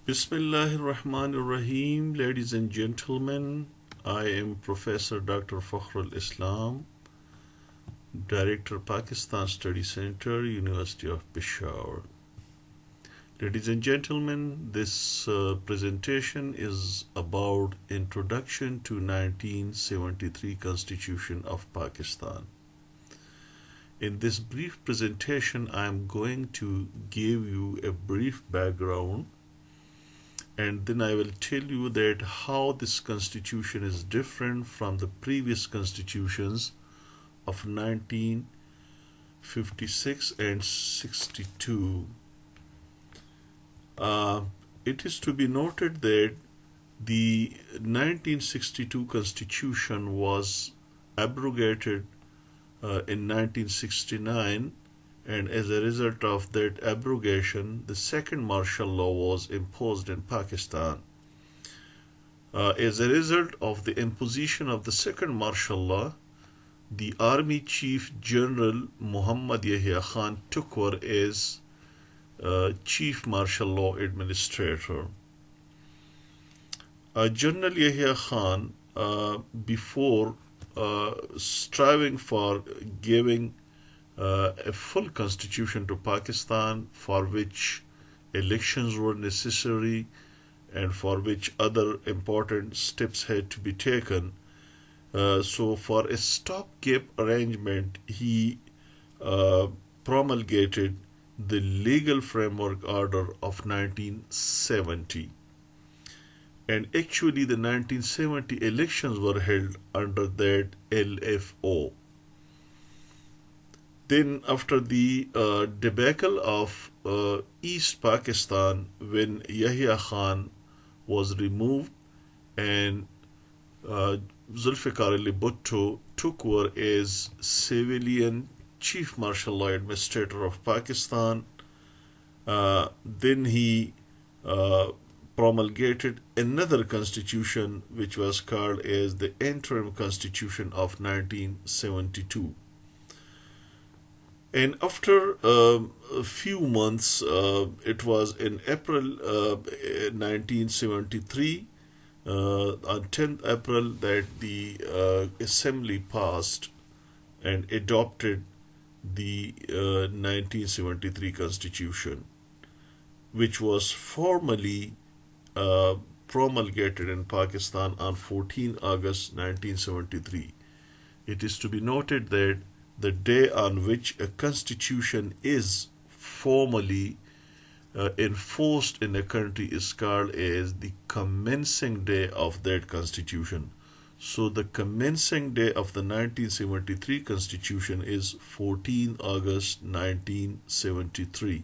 Bismillahirrahmanirrahim, ladies and gentlemen. I am Professor Dr. Fakhr-ul-Islam, Director, Pakistan Study Center, University of Peshawar. Ladies and gentlemen, this presentation is about Introduction to 1973 Constitution of Pakistan. In this brief presentation, I am going to give you a brief background, and then I will tell you that how this constitution is different from the previous constitutions of 1956 and 62. It is to be noted that the 1962 constitution was abrogated in 1969, and as a result of that abrogation, the second martial law was imposed in Pakistan. As a result of the imposition of the second martial law, the Army Chief General Muhammad Yahya Khan took over as Chief Martial Law Administrator. General Yahya Khan, before striving for giving a full constitution to Pakistan, for which elections were necessary and for which other important steps had to be taken. So for a stopgap arrangement, he promulgated the Legal Framework Order of 1970. And actually the 1970 elections were held under that LFO. Then after the debacle of East Pakistan, when Yahya Khan was removed and Zulfikar Ali Bhutto took over as civilian Chief Martial Law Administrator of Pakistan, then he promulgated another constitution which was called as the Interim Constitution of 1972. And after a few months, it was in April 1973, on 10th April, that the Assembly passed and adopted the 1973 Constitution, which was formally promulgated in Pakistan on 14 August 1973. It is to be noted that the day on which a constitution is formally enforced in a country is called as the commencing day of that constitution. So the commencing day of the 1973 constitution is 14 August 1973.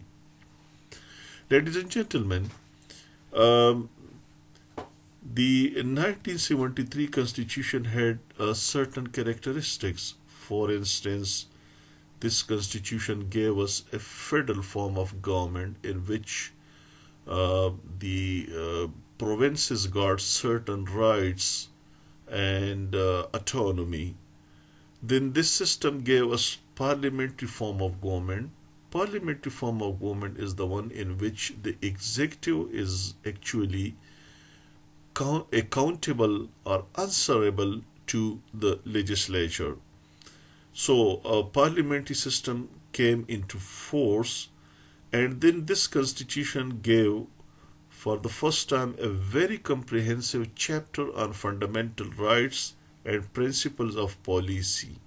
Ladies and gentlemen, the 1973 constitution had certain characteristics. For instance, this constitution gave us a federal form of government in which the provinces got certain rights and autonomy. Then this system gave us parliamentary form of government. Parliamentary form of government is the one in which the executive is actually accountable or answerable to the legislature. So a parliamentary system came into force, and then this constitution gave for the first time a very comprehensive chapter on fundamental rights and principles of policy.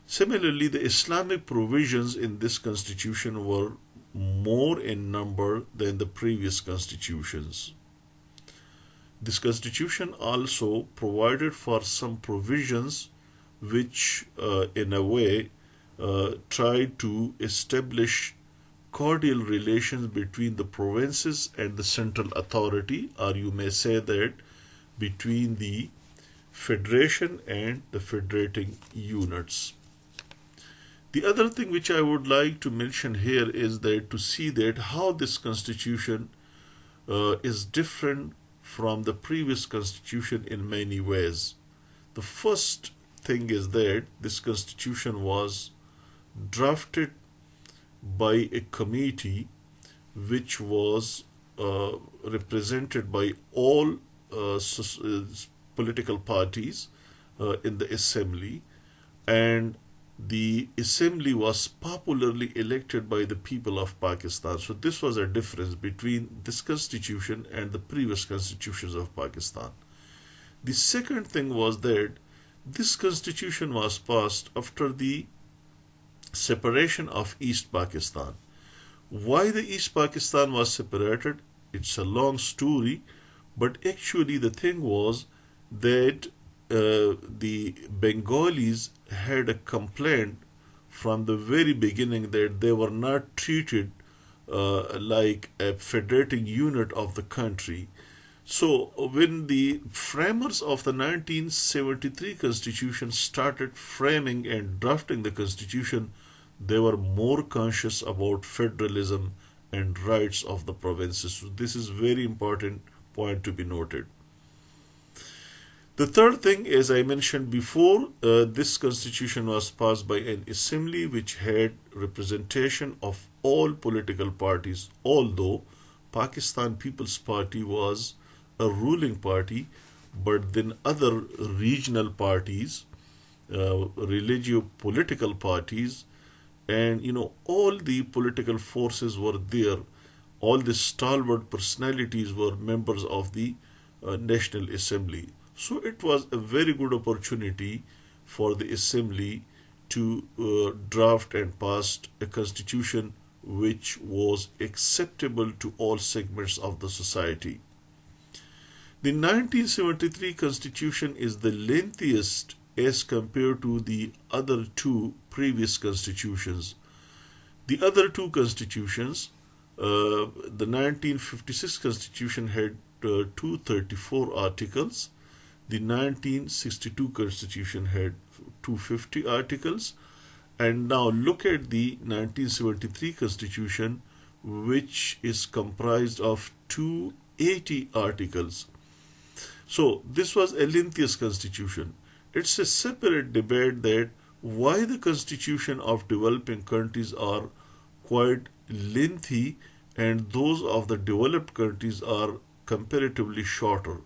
Similarly, the Islamic provisions in this constitution were more in number than the previous constitutions. This constitution also provided for some provisions which in a way tried to establish cordial relations between the provinces and the central authority, or you may say that between the federation and the federating units. The other thing which I would like to mention here is that to see that how this constitution is different from the previous constitution in many ways. The first thing is that this constitution was drafted by a committee which was represented by all political parties in the assembly, and the assembly was popularly elected by the people of Pakistan. So this was a difference between this constitution and the previous constitutions of Pakistan. The second thing was that this constitution was passed after the separation of East Pakistan. Why the East Pakistan was separated, it's a long story, but actually the thing was that the Bengalis had a complaint from the very beginning that they were not treated like a federating unit of the country. So, when the framers of the 1973 Constitution started framing and drafting the Constitution, they were more conscious about federalism and rights of the provinces. So, this is very important point to be noted. The third thing, as I mentioned before, this constitution was passed by an assembly which had representation of all political parties, although Pakistan People's Party was a ruling party, but then other regional parties, religio-political parties, and all the political forces were there. All the stalwart personalities were members of the National Assembly. So it was a very good opportunity for the assembly to draft and pass a constitution which was acceptable to all segments of the society. The 1973 constitution is the lengthiest as compared to the other two previous constitutions. The other two constitutions, the 1956 constitution had 234 articles. The 1962 constitution had 250 articles, and now look at the 1973 constitution, which is comprised of 280 articles. So this was a lengthiest constitution. It's a separate debate that why the constitution of developing countries are quite lengthy and those of the developed countries are comparatively shorter.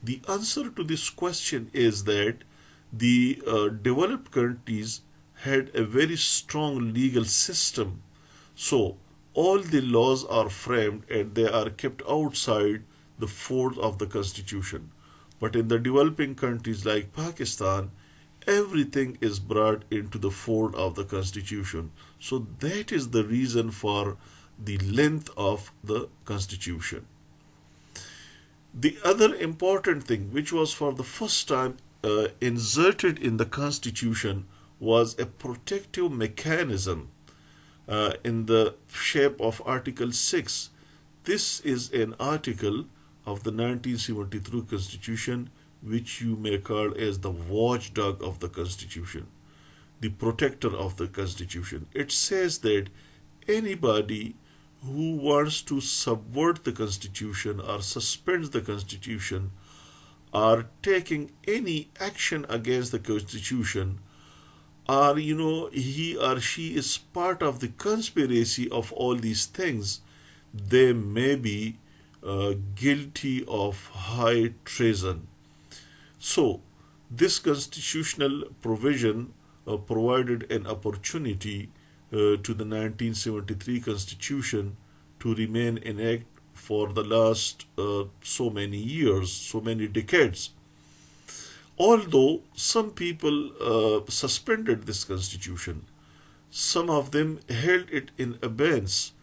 The answer to this question is that the developed countries had a very strong legal system. So, all the laws are framed and they are kept outside the fold of the constitution. But in the developing countries like Pakistan, everything is brought into the fold of the constitution. So, that is the reason for the length of the constitution. The other important thing, which was for the first time inserted in the Constitution, was a protective mechanism in the shape of Article 6. This is an article of the 1973 Constitution, which you may call as the watchdog of the Constitution, the protector of the Constitution. It says that anybody who wants to subvert the Constitution or suspends the Constitution or taking any action against the Constitution, or he or she is part of the conspiracy of all these things, they may be guilty of high treason. So this constitutional provision provided an opportunity to the 1973 Constitution to remain intact for the last so many years, so many decades. Although some people suspended this Constitution, some of them held it in abeyance,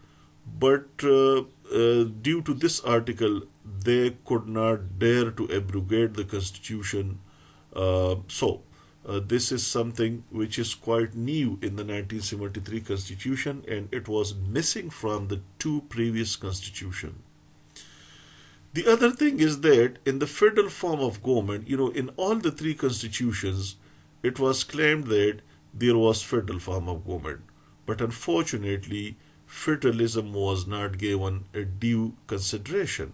but due to this article, they could not dare to abrogate the Constitution. This is something which is quite new in the 1973 Constitution, and it was missing from the two previous Constitutions. The other thing is that in the federal form of government, in all the three constitutions, it was claimed that there was federal form of government. But unfortunately, federalism was not given a due consideration.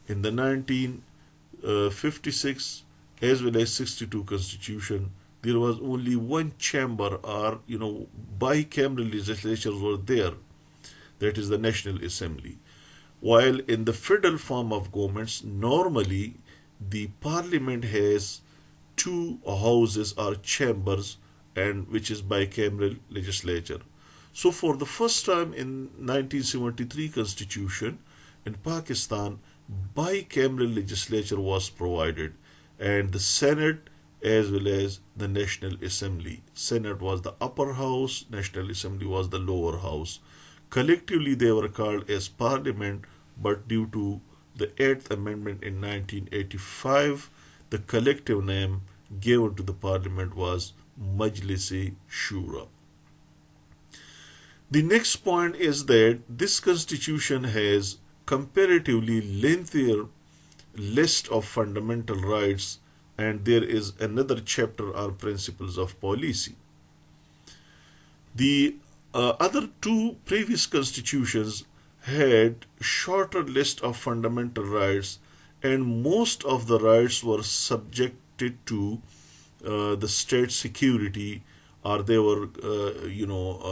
In the 1956 as well as 62 Constitution, there was only one chamber or bicameral legislatures were there, that is the National Assembly. While in the federal form of governments, normally the parliament has two houses or chambers, and which is bicameral legislature. So for the first time in 1973 constitution in Pakistan, bicameral legislature was provided, and the Senate as well as the National Assembly. Senate was the upper house, National Assembly was the lower house. Collectively they were called as parliament, but due to the Eighth Amendment in 1985, the collective name given to the parliament was Majlis-e Shura. The next point is that this constitution has comparatively lengthier list of fundamental rights, and there is another chapter on principles of policy. The other two previous constitutions had shorter list of fundamental rights, and most of the rights were subjected to the state security, or they were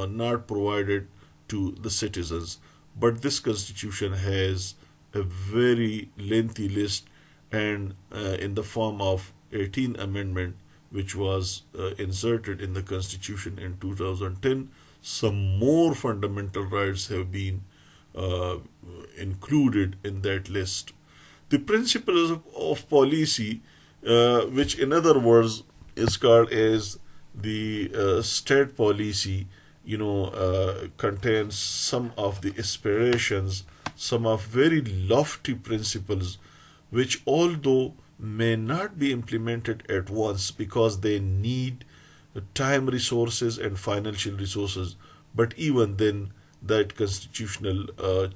not provided to the citizens. But this constitution has a very lengthy list, and in the form of 18th amendment, which was inserted in the constitution in 2010, some more fundamental rights have been uh, included in that list. The principles of policy, which in other words is called as the state policy, contains some of the aspirations, some of very lofty principles, which although may not be implemented at once because they need time resources and financial resources, but even then that constitutional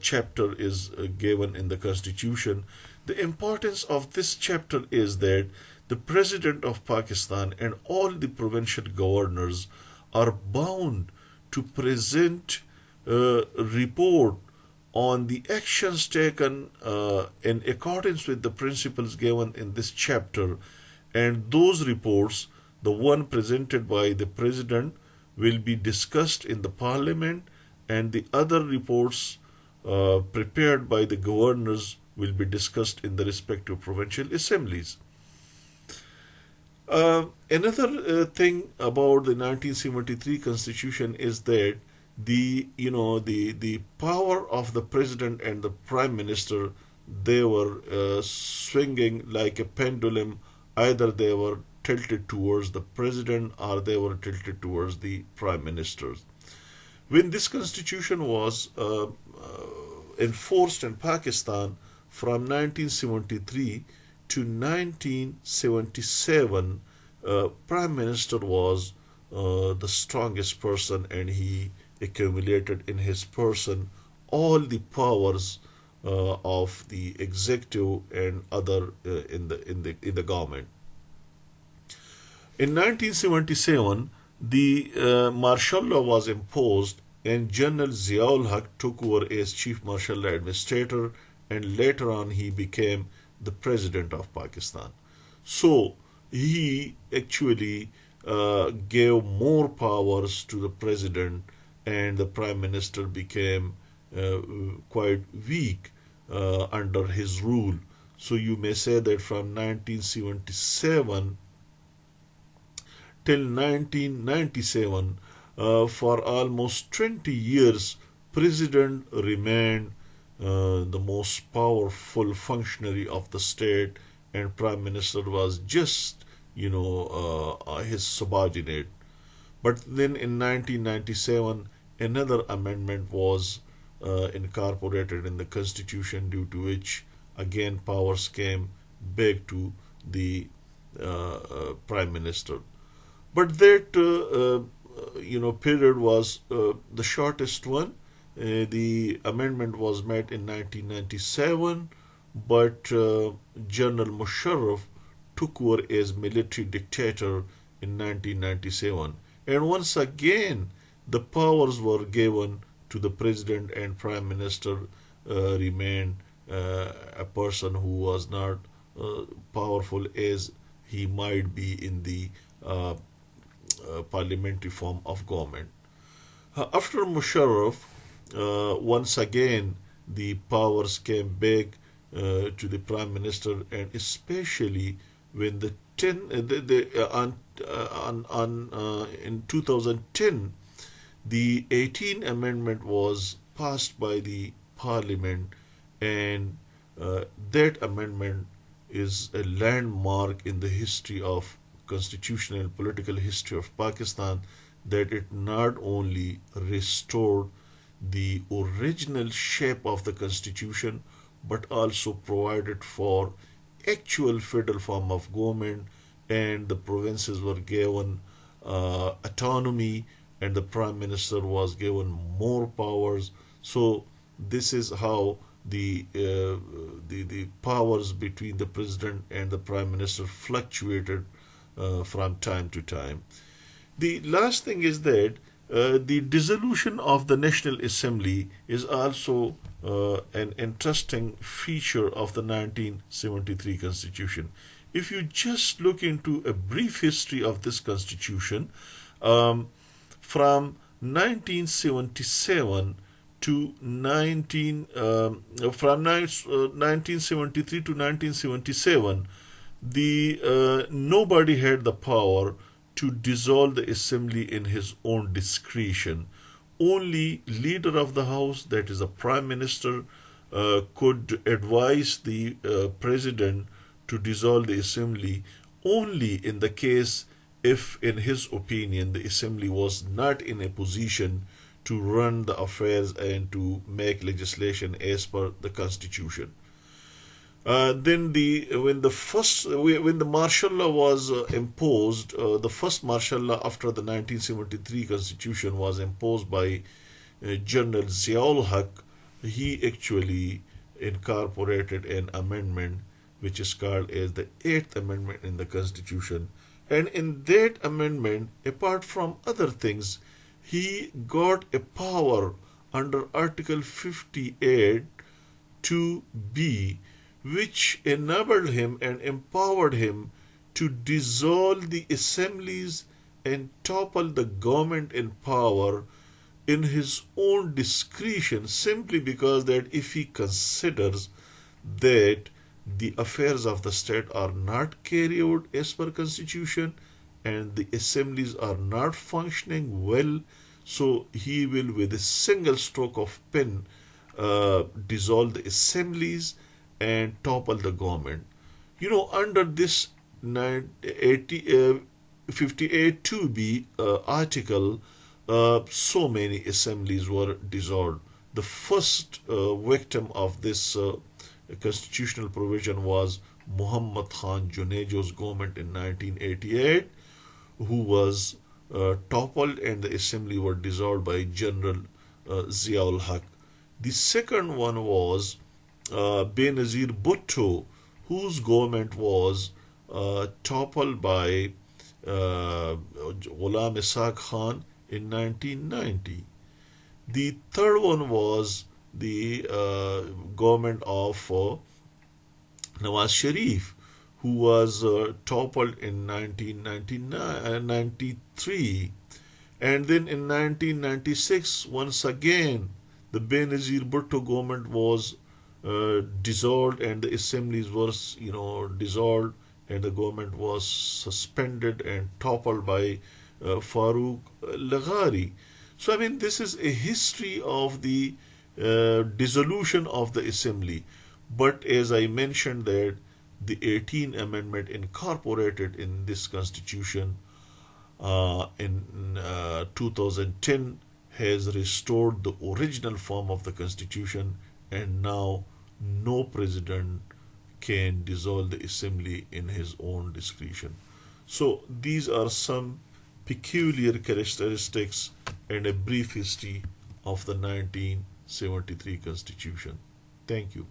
chapter is given in the constitution. The importance of this chapter is that the president of Pakistan and all the provincial governors are bound to present a report on the actions taken in accordance with the principles given in this chapter, and those reports, the one presented by the president, will be discussed in the parliament, and the other reports prepared by the governors will be discussed in the respective provincial assemblies. Another thing about the 1973 constitution is that the power of the president and the prime minister, they were swinging like a pendulum. Either they were tilted towards the president or they were tilted towards the prime minister. When this constitution was enforced in Pakistan from 1973 to 1977, Prime Minister was the strongest person, and he accumulated in his person all the powers of the executive and other in the government. In 1977, the martial law was imposed, and General Ziaul Haq took over as Chief Martial Law Administrator, and later on he became the President of Pakistan. So he actually gave more powers to the President, and the Prime Minister became quite weak under his rule. So you may say that from 1977 till 1997, for almost 20 years, President remained the most powerful functionary of the state, and Prime Minister was just, his subordinate. But then in 1997, another amendment was incorporated in the constitution, due to which again powers came back to the Prime Minister. But that period was the shortest one. The amendment was made in 1997, but General Musharraf took over as military dictator in 1997, and once again the powers were given to the president, and Prime Minister remained a person who was not powerful as he might be in the parliamentary form of government. After Musharraf, once again the powers came back to the prime minister, and especially when the 10 the on in 2010 the 18th amendment was passed by the parliament, and that amendment is a landmark in the history of constitutional and political history of Pakistan, that it not only restored the original shape of the constitution but also provided for actual federal form of government, and the provinces were given autonomy, and the prime minister was given more powers. So this is how the powers between the president and the prime minister fluctuated from time to time. The last thing is that the dissolution of the National Assembly is also an interesting feature of the 1973 Constitution. If you just look into a brief history of this Constitution, from 1977 to 1973 to 1977, the nobody had the power to dissolve the assembly in his own discretion. Only leader of the house, that is the prime minister, could advise the president to dissolve the assembly only in the case if, in his opinion, the assembly was not in a position to run the affairs and to make legislation as per the constitution. Then the when the martial law was imposed, the first martial law after the 1973 Constitution was imposed by General Ziaul Haq. He actually incorporated an amendment which is called as the Eighth Amendment in the Constitution, and in that amendment, apart from other things, he got a power under Article 58 2b, which enabled him and empowered him to dissolve the assemblies and topple the government in power in his own discretion, simply because that if he considers that the affairs of the state are not carried out as per constitution and the assemblies are not functioning well, so he will with a single stroke of pen dissolve the assemblies and topple the government. Under this 58 2b article, so many assemblies were dissolved. The first victim of this constitutional provision was Muhammad Khan Junejo's government in 1988, who was toppled and the assembly were dissolved by General Ziaul Haq. The second one was Benazir Bhutto, whose government was toppled by Ghulam Ishaq Khan in 1990. The third one was the government of Nawaz Sharif, who was toppled in 1993. And then in 1996, once again, the Benazir Bhutto government was dissolved and the assemblies were dissolved and the government was suspended and toppled by Fakhr-ul-Islam. So this is a history of the dissolution of the assembly. But as I mentioned, that the 18th amendment incorporated in this constitution in 2010 has restored the original form of the constitution, and now no president can dissolve the assembly in his own discretion. So these are some peculiar characteristics and a brief history of the 1973 Constitution. Thank you.